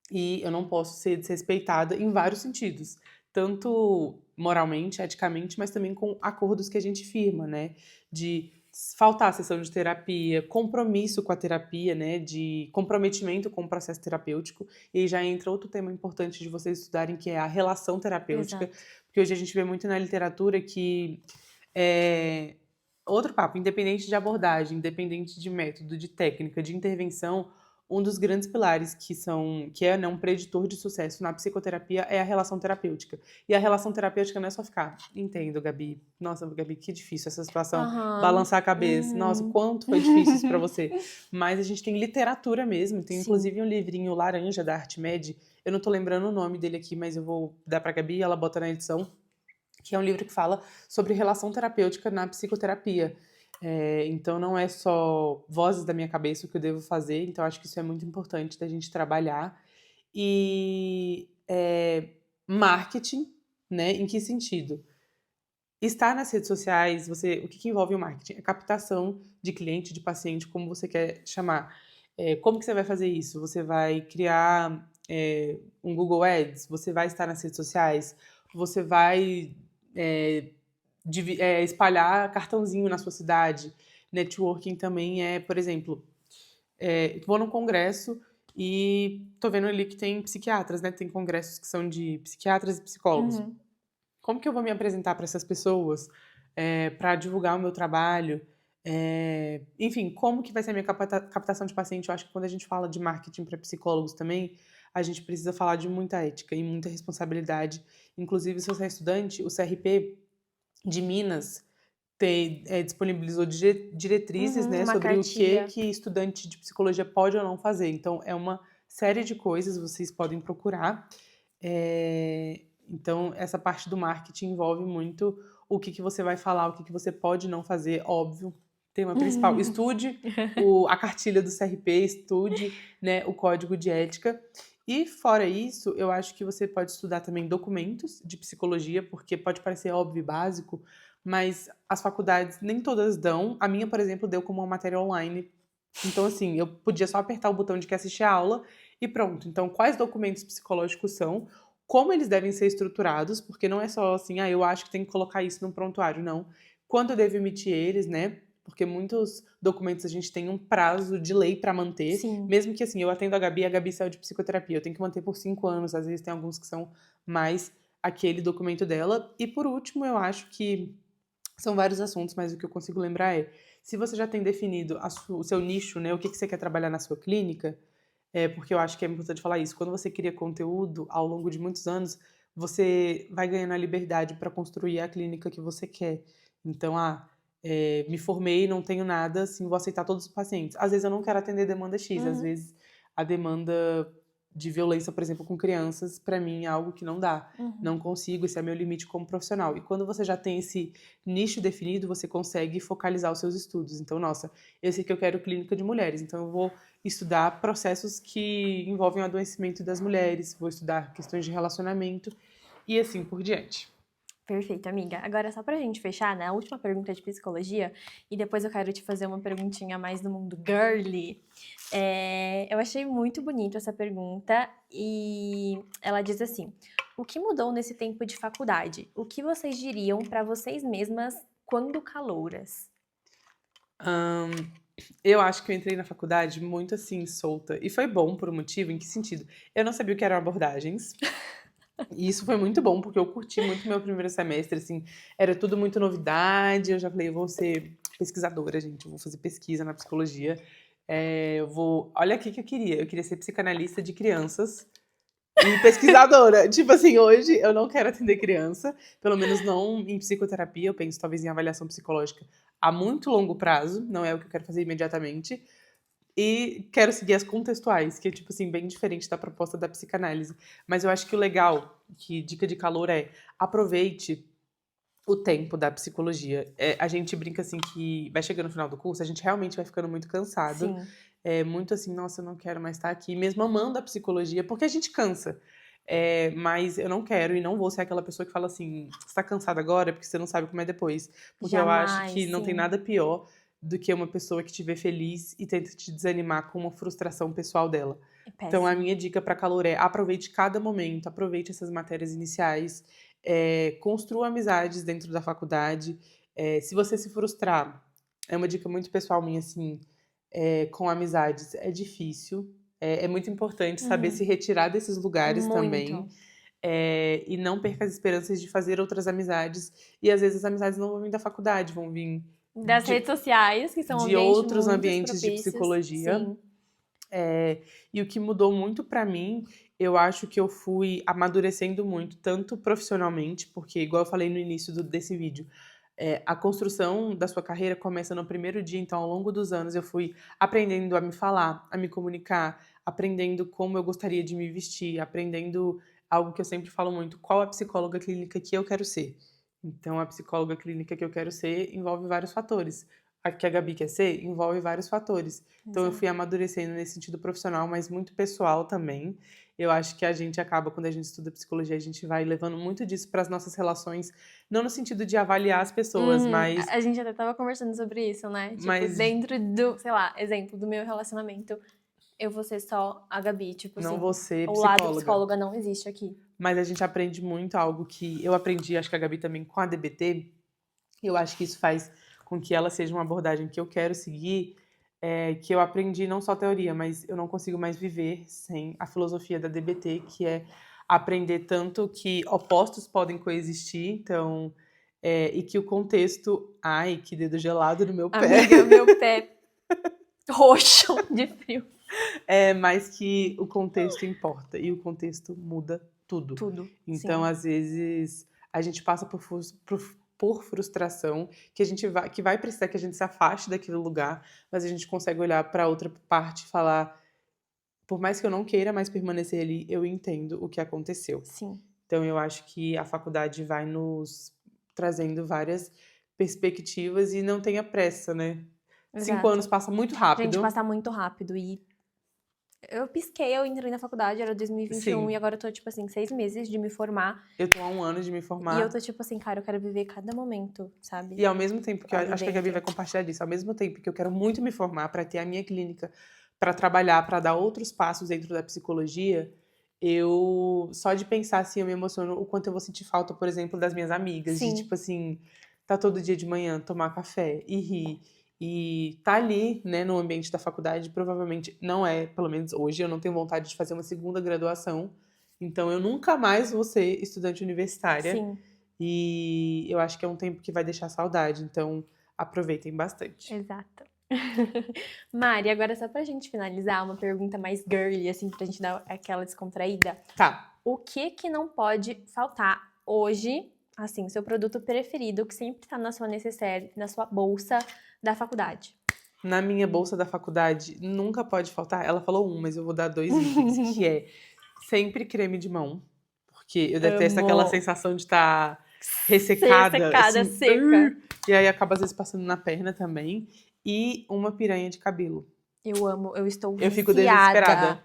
A: e eu não posso ser desrespeitada em vários sentidos, tanto moralmente, eticamente, mas também com acordos que a gente firma, né? De faltar a sessão de terapia, compromisso com a terapia, né? De comprometimento com o processo terapêutico. E aí já entra outro tema importante de vocês estudarem, que é a relação terapêutica,
B: Exato.
A: porque hoje a gente vê muito na literatura que outro papo, independente de abordagem, independente de método, de técnica, de intervenção, um dos grandes pilares que é, né, um preditor de sucesso na psicoterapia é a relação terapêutica. E a relação terapêutica não é só ficar, entendo, Gabi. Nossa, Gabi, que difícil essa situação.
B: Aham.
A: Balançar a cabeça. Nossa,
B: Uhum.
A: quanto foi difícil isso pra você. Mas a gente tem literatura mesmo, tem
B: Sim.
A: inclusive um livrinho laranja da Artmed. Eu não tô lembrando o nome dele aqui, mas eu vou dar pra Gabi e ela bota na edição, que é um livro que fala sobre relação terapêutica na psicoterapia. Então não é só vozes da minha cabeça o que eu devo fazer, então acho que isso é muito importante da gente trabalhar. E marketing, né? Em que sentido? Estar nas redes sociais, o que envolve o marketing? É captação de cliente, de paciente, como você quer chamar. Como que você vai fazer isso? Você vai criar um Google Ads? Você vai estar nas redes sociais? Você vai espalhar cartãozinho na sua cidade? Networking também por exemplo, vou num congresso e tô vendo ali que tem psiquiatras, né? Tem congressos que são de psiquiatras e psicólogos.
B: Uhum.
A: Como que eu vou me apresentar para essas pessoas, para divulgar o meu trabalho? Enfim, como que vai ser a minha captação de paciente? Eu acho que quando a gente fala de marketing para psicólogos também, a gente precisa falar de muita ética e muita responsabilidade. Inclusive, se você é estudante, o CRP de Minas disponibilizou diretrizes, né,
B: Uma
A: sobre o
B: cartilha.
A: que estudante de psicologia pode ou não fazer. Então, é uma série de coisas, vocês podem procurar. Então, essa parte do marketing envolve muito o que você vai falar, o que você pode não fazer, óbvio. Tema principal, estude a cartilha do CRP, estude, né, o código de ética. E fora isso, eu acho que você pode estudar também documentos de psicologia, porque pode parecer óbvio e básico, mas as faculdades nem todas dão. A minha, por exemplo, deu como uma matéria online. Então, assim, eu podia só apertar o botão de que assistir a aula e pronto. Então, quais documentos psicológicos são? Como eles devem ser estruturados? Porque não é só assim, eu acho que tem que colocar isso no prontuário, não. Quando eu devo emitir eles, né? porque muitos documentos a gente tem um prazo de lei pra manter.
B: Sim.
A: Mesmo que, assim, eu atendo a Gabi saiu de psicoterapia, eu tenho que manter por 5 anos, às vezes tem alguns que são mais aquele documento dela. E por último, eu acho que são vários assuntos, mas o que eu consigo lembrar é, se você já tem definido o seu nicho, né, o que você quer trabalhar na sua clínica, porque eu acho que é importante falar isso, quando você cria conteúdo ao longo de muitos anos, você vai ganhando a liberdade para construir a clínica que você quer. Então, me formei, não tenho nada, assim, vou aceitar todos os pacientes. Às vezes eu não quero atender demanda X, às vezes a demanda de violência, por exemplo, com crianças, para mim é algo que não dá. Não consigo, esse é meu limite como profissional. E quando você já tem esse nicho definido, você consegue focalizar os seus estudos. Então, nossa, eu sei que eu quero clínica de mulheres, então eu vou estudar processos que envolvem o adoecimento das mulheres, vou estudar questões de relacionamento e assim por diante.
B: Perfeito, amiga. Agora, só pra gente fechar, né? A última pergunta de psicologia, e depois eu quero te fazer uma perguntinha mais do mundo girly. Eu achei muito bonito essa pergunta, e ela diz assim: o que mudou nesse tempo de faculdade? O que vocês diriam pra vocês mesmas quando calouras?
A: Eu acho que eu entrei na faculdade muito assim, solta. E foi bom por um motivo, em que sentido? Eu não sabia o que eram abordagens. E isso foi muito bom, porque eu curti muito meu primeiro semestre, assim, era tudo muito novidade. Eu já falei, eu vou ser pesquisadora, gente, eu vou fazer pesquisa na psicologia. Olha aqui que eu queria ser psicanalista de crianças e pesquisadora. Tipo assim, hoje eu não quero atender criança, pelo menos não em psicoterapia, eu penso talvez em avaliação psicológica a muito longo prazo, não é o que eu quero fazer imediatamente. E quero seguir as contextuais, que é, tipo assim, bem diferente da proposta da psicanálise. Mas eu acho que o legal, que dica de calor é, aproveite o tempo da psicologia. A gente brinca assim que vai chegando no final do curso, a gente realmente vai ficando muito cansado.
B: Sim.
A: É muito assim, nossa, eu não quero mais estar aqui, mesmo amando a psicologia, porque a gente cansa. Mas eu não quero e não vou ser aquela pessoa que fala assim, você tá cansada agora porque você não sabe como é depois. Porque eu acho
B: Jamais,
A: que não tem
B: sim.
A: nada pior do que uma pessoa que te vê feliz e tenta te desanimar com uma frustração pessoal dela.
B: É
A: Então, a
B: péssimo.
A: minha dica para calor é aproveite cada momento, aproveite essas matérias iniciais, construa amizades dentro da faculdade. Se você se frustrar, é uma dica muito pessoal minha, assim, com amizades, é difícil. É muito importante saber se retirar desses lugares também.
B: Muito.
A: E não perca as esperanças de fazer outras amizades. E às vezes as amizades não vão vir da faculdade, vão vir
B: Das
A: de,
B: redes sociais, que são
A: de
B: ambientes
A: outros
B: muito
A: ambientes de
B: propícios.
A: psicologia.
B: Sim.
A: E o que mudou muito pra mim, eu acho que eu fui amadurecendo muito, tanto profissionalmente, porque, igual eu falei no início desse vídeo, a construção da sua carreira começa no primeiro dia, então, ao longo dos anos, eu fui aprendendo a me falar, a me comunicar, aprendendo como eu gostaria de me vestir, aprendendo algo que eu sempre falo muito: qual a psicóloga clínica que eu quero ser? Então, a psicóloga clínica que eu quero ser envolve vários fatores. A que a Gabi quer ser envolve vários fatores. Então eu
B: Exato.
A: fui amadurecendo nesse sentido profissional, mas muito pessoal também. Eu acho que a gente acaba, quando a gente estuda psicologia, a gente vai levando muito disso para as nossas relações, não no sentido de avaliar as pessoas, mas,
B: A gente até tava conversando sobre isso, né? Tipo,
A: mas
B: dentro do, sei lá, exemplo do meu relacionamento, eu vou ser só a Gabi, tipo
A: não
B: assim,
A: vou ser
B: o lado
A: psicóloga.
B: psicóloga não existe aqui.
A: Mas a gente aprende muito algo que eu aprendi, acho que a Gabi também com a DBT. Eu acho que isso faz com que ela seja uma abordagem que eu quero seguir, que eu aprendi não só teoria, mas eu não consigo mais viver sem a filosofia da DBT, que é aprender tanto que opostos podem coexistir, então, e que o contexto... Ai, que dedo gelado no meu pé!
B: Amiga, meu pé roxo de frio.
A: Mas que o contexto importa, e o contexto muda tudo.
B: Tudo.
A: Então,
B: Sim.
A: às vezes, a gente passa por frustração, que vai precisar que a gente se afaste daquele lugar, mas a gente consegue olhar para outra parte e falar, por mais que eu não queira mais permanecer ali, eu entendo o que aconteceu.
B: Sim.
A: Então, eu acho que a faculdade vai nos trazendo várias perspectivas e não tenha pressa, né? 5
B: Exato.
A: anos passa muito
B: Gente,
A: rápido.
B: passa muito rápido e eu pisquei, eu entrei na faculdade, era 2021,
A: Sim.
B: e agora eu tô, tipo assim, 6 meses de me formar.
A: Eu tô há 1 ano de me
B: E eu
A: formar.
B: tô, tipo assim, cara, eu quero viver cada momento, sabe?
A: E ao mesmo tempo que eu
B: Ali
A: acho que a Gabi vai
B: dentro.
A: compartilhar disso, ao mesmo tempo que eu quero muito me formar para ter a minha clínica, para trabalhar, para dar outros passos dentro da psicologia, eu só de pensar assim, eu me emociono o quanto eu vou sentir falta, por exemplo, das minhas amigas, de
B: Sim.
A: tipo assim, tá todo dia de manhã, tomar café e rir E tá ali, né, no ambiente da faculdade, provavelmente não é, pelo menos hoje, eu não tenho vontade de fazer uma segunda graduação. Então eu nunca mais vou ser estudante universitária.
B: Sim,
A: E eu acho que é um tempo que vai deixar saudade. Então aproveitem bastante.
B: exato. Mari, agora só pra gente finalizar, uma pergunta mais girly, assim, pra gente dar aquela descontraída.
A: Tá.
B: O que não pode faltar hoje, assim, seu produto preferido, que sempre tá na sua necessaire, na sua bolsa da faculdade?
A: Na minha bolsa da faculdade, nunca pode faltar. Ela falou um, mas eu vou dar 2 itens, que é sempre creme de mão. Porque eu detesto
B: Amo.
A: aquela sensação de estar ressecada.
B: Ressecada,
A: assim,
B: seca.
A: E aí acaba às vezes passando na perna também. E uma piranha de cabelo.
B: Eu amo, eu estou
A: Eu fico
B: viciada
A: desesperada.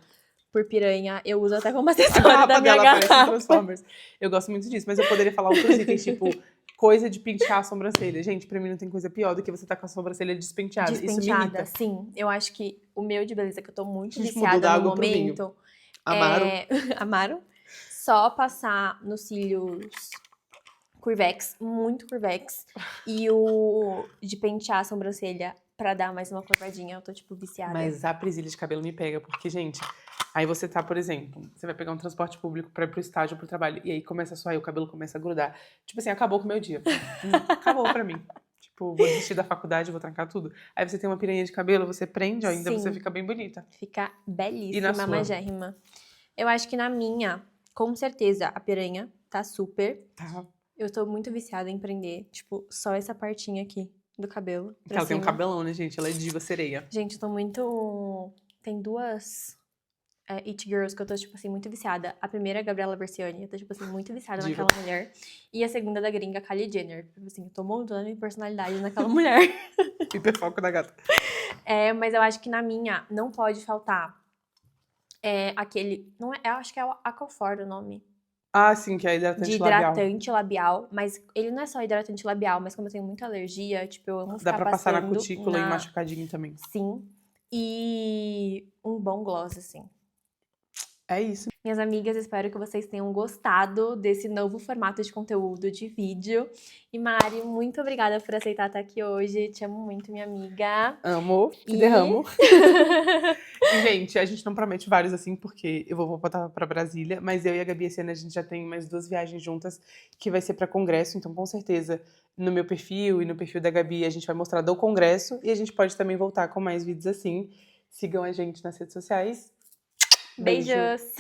B: por piranha. Eu uso até como
A: A
B: acessório da
A: garrafa
B: minha
A: dela parece um
B: garrafa.
A: Transformers. Eu gosto muito disso, mas eu poderia falar outros itens, tipo coisa de pentear a sobrancelha. Gente, pra mim não tem coisa pior do que você tá com a sobrancelha despenteada. Isso me
B: Despenteada,
A: irrita.
B: sim. Eu acho que o meu de beleza que eu tô muito
A: A gente mudou da
B: viciada no
A: água pro vinho.
B: momento
A: Amaro?
B: é Amaro. Só passar nos cílios Curvex, muito Curvex. E o de pentear a sobrancelha pra dar mais uma corpadinha. Eu tô, tipo, viciada.
A: Mas a presilha de cabelo me pega, porque, gente, aí você tá, por exemplo, você vai pegar um transporte público pra ir pro estágio ou pro trabalho, e aí começa a suar e o cabelo começa a grudar. Tipo assim, acabou com o meu dia. Acabou pra mim. Tipo, vou desistir da faculdade, vou trancar tudo. Aí você tem uma piranha de cabelo, você prende, ó, ainda
B: Sim.
A: você fica bem bonita.
B: Fica
A: E na
B: belíssima,
A: sua?
B: magérrima. Eu acho que na minha, com certeza, a piranha tá super.
A: Tá.
B: Eu tô muito viciada em prender, tipo, só essa partinha aqui do cabelo.
A: Porque ela tem um cabelão, né, gente? Ela é diva sereia.
B: Gente, eu tô muito... Tem duas It Girls que eu tô, tipo assim, muito viciada. A primeira é a Gabriela Versiani, eu tô, tipo assim, muito viciada
A: Diva.
B: naquela mulher. E a segunda é da gringa Kylie Jenner. Tipo assim, eu tô montando em personalidade naquela mulher.
A: Hiperfoco da gata.
B: Mas eu acho que na minha não pode faltar aquele... Não é, eu acho que é o Aquaphor o nome.
A: Ah, sim, que é hidratante
B: De
A: labial.
B: hidratante labial, mas ele não é só hidratante labial, mas como eu tenho muita alergia, tipo, eu amo
A: Dá
B: ficar
A: pra passar na
B: passando
A: cutícula e machucadinho também.
B: Sim. E um bom gloss, assim.
A: É isso.
B: Minhas amigas, espero que vocês tenham gostado desse novo formato de conteúdo de vídeo. E Mari, muito obrigada por aceitar estar aqui hoje. Te amo muito, minha amiga.
A: Amo, te
B: E-
A: derramo. E, gente, a gente não promete vários assim, porque eu vou voltar pra Brasília, mas eu e a Gabi esse ano a gente já tem mais 2 viagens juntas, que vai ser pra congresso, então com certeza no meu perfil e no perfil da Gabi a gente vai mostrar do congresso, e a gente pode também voltar com mais vídeos assim. Sigam a gente nas redes sociais. Beijo!
B: Beijos!